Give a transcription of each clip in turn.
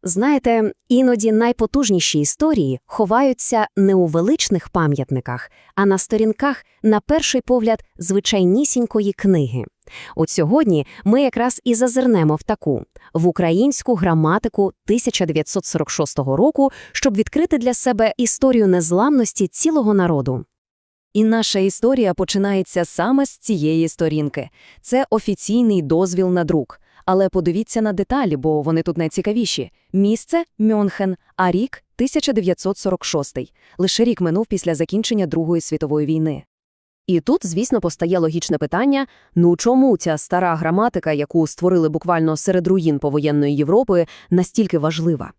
Знаєте, іноді найпотужніші історії ховаються не у величних пам'ятниках, а на сторінках, на перший погляд, звичайнісінької книги. От сьогодні ми якраз і зазирнемо в українську граматику 1946 року, щоб відкрити для себе історію незламності цілого народу. І наша історія починається саме з цієї сторінки. Це офіційний дозвіл на друк. Але подивіться на деталі, бо вони тут найцікавіші. Місце – Мюнхен, а рік – 1946. Лише рік минув після закінчення Другої світової війни. І тут, звісно, постає логічне питання, чому ця стара граматика, яку створили буквально серед руїн повоєнної Європи, настільки важлива?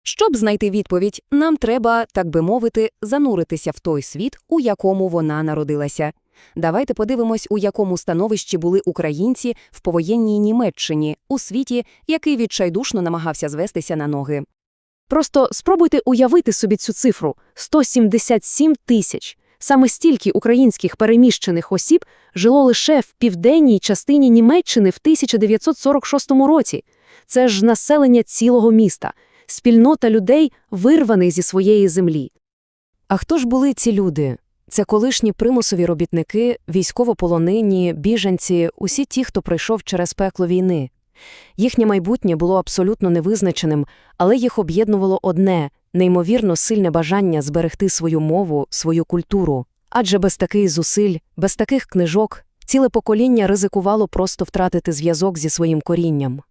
Щоб знайти відповідь, нам треба, так би мовити, зануритися в той світ, у якому вона народилася. Давайте подивимось, у якому становищі були українці в повоєнній Німеччині, у світі, який відчайдушно намагався звестися на ноги. Просто спробуйте уявити собі цю цифру – 177 тисяч. Саме стільки українських переміщених осіб жило лише в південній частині Німеччини в 1946 році. Це ж населення цілого міста, спільнота людей, вирваних зі своєї землі. А хто ж були ці люди? Це колишні примусові робітники, військовополонені, біженці, усі ті, хто пройшов через пекло війни. Їхнє майбутнє було абсолютно невизначеним, але їх об'єднувало одне – неймовірно сильне бажання зберегти свою мову, свою культуру. Адже без таких зусиль, без таких книжок, ціле покоління ризикувало просто втратити зв'язок зі своїм корінням.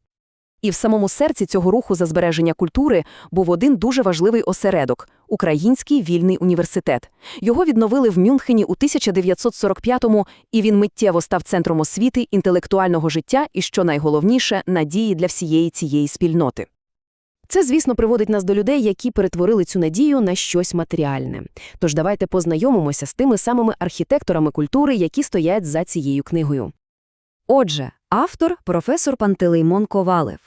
І в самому серці цього руху за збереження культури був один дуже важливий осередок – Український вільний університет. Його відновили в Мюнхені у 1945-му, і він миттєво став центром освіти, інтелектуального життя і, що найголовніше, надії для всієї цієї спільноти. Це, звісно, приводить нас до людей, які перетворили цю надію на щось матеріальне. Тож давайте познайомимося з тими самими архітекторами культури, які стоять за цією книгою. Отже, автор – професор Пантелеймон Ковалев.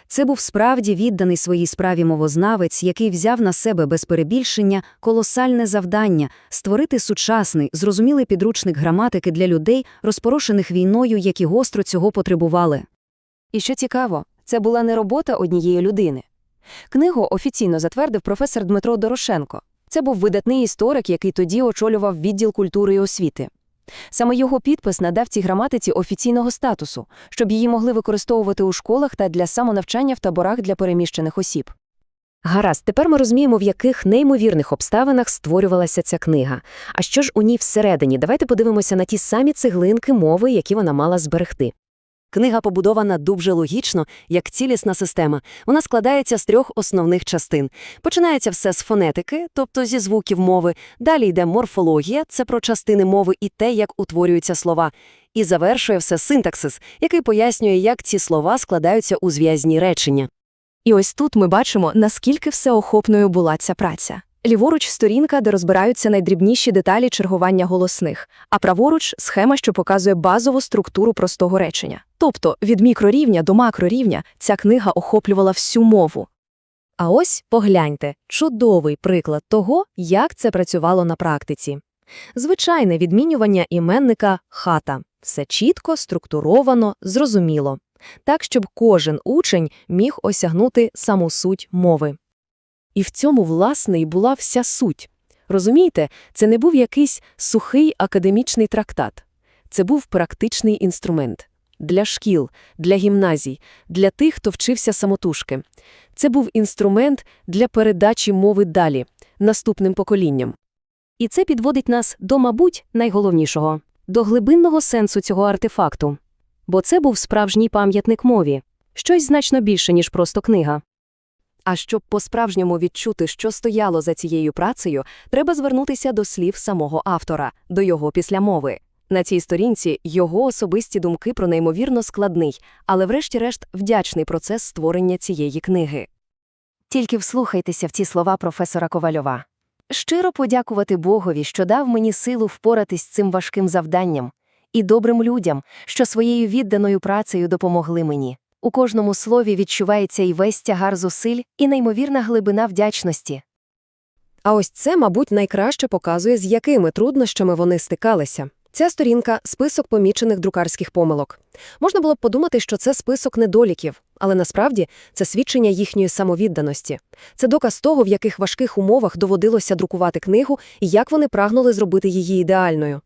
Це був справді відданий своїй справі мовознавець, який взяв на себе без перебільшення колосальне завдання – створити сучасний, зрозумілий підручник граматики для людей, розпорошених війною, які гостро цього потребували. І що цікаво, це була не робота однієї людини. Книгу офіційно затвердив професор Дмитро Дорошенко. Це був видатний історик, який тоді очолював відділ культури і освіти. Саме його підпис надав цій граматиці офіційного статусу, щоб її могли використовувати у школах та для самонавчання в таборах для переміщених осіб. Гаразд, тепер ми розуміємо, в яких неймовірних обставинах створювалася ця книга. А що ж у ній всередині? Давайте подивимося на ті самі цеглинки мови, які вона мала зберегти. Книга побудована дуже логічно, як цілісна система. Вона складається з трьох основних частин. Починається все з фонетики, тобто зі звуків мови. Далі йде морфологія, це про частини мови і те, як утворюються слова. І завершує все синтаксис, який пояснює, як ці слова складаються у зв'язні речення. І ось тут ми бачимо, наскільки всеохопною була ця праця. Ліворуч – сторінка, де розбираються найдрібніші деталі чергування голосних, а праворуч – схема, що показує базову структуру простого речення. Тобто, від мікрорівня до макрорівня ця книга охоплювала всю мову. А ось, погляньте, чудовий приклад того, як це працювало на практиці. Звичайне відмінювання іменника «хата». Все чітко, структуровано, зрозуміло. Так, щоб кожен учень міг осягнути саму суть мови. І в цьому, власне, і була вся суть. Розумієте, це не був якийсь сухий академічний трактат. Це був практичний інструмент. Для шкіл, для гімназій, для тих, хто вчився самотужки. Це був інструмент для передачі мови далі, наступним поколінням. І це підводить нас до, мабуть, найголовнішого – до глибинного сенсу цього артефакту. Бо це був справжній пам'ятник мові. Щось значно більше, ніж просто книга. А щоб по-справжньому відчути, що стояло за цією працею, треба звернутися до слів самого автора, до його післямови. На цій сторінці його особисті думки про неймовірно складний, але врешті-решт вдячний процес створення цієї книги. Тільки вслухайтеся в ці слова професора Ковальова. «Щиро подякувати Богові, що дав мені силу впоратись з цим важким завданням, і добрим людям, що своєю відданою працею допомогли мені. У кожному слові відчувається і весь тягар зусиль, і неймовірна глибина вдячності». А ось це, мабуть, найкраще показує, з якими труднощами вони стикалися. Ця сторінка – список помічених друкарських помилок. Можна було б подумати, що це список недоліків. але насправді це свідчення їхньої самовідданості. Це доказ того, в яких важких умовах доводилося друкувати книгу і як вони прагнули зробити її ідеальною.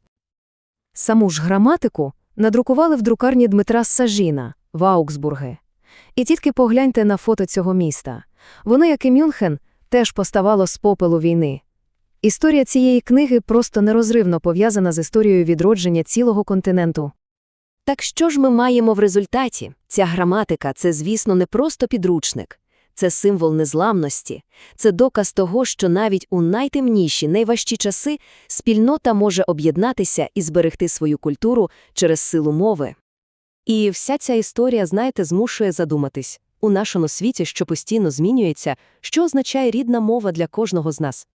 Саму ж граматику надрукували в друкарні Дмитра Сажіна в Аугсбургі. І тільки погляньте на фото цього міста. Воно, як і Мюнхен, теж поставало з попелу війни. Історія цієї книги просто нерозривно пов'язана з історією відродження цілого континенту. Так що ж ми маємо в результаті? Ця граматика – це, звісно, не просто підручник. Це символ незламності. Це доказ того, що навіть у найтемніші, найважчі часи спільнота може об'єднатися і зберегти свою культуру через силу мови. І вся ця історія, знаєте, змушує задуматись. У нашому світі, що постійно змінюється, що означає рідна мова для кожного з нас?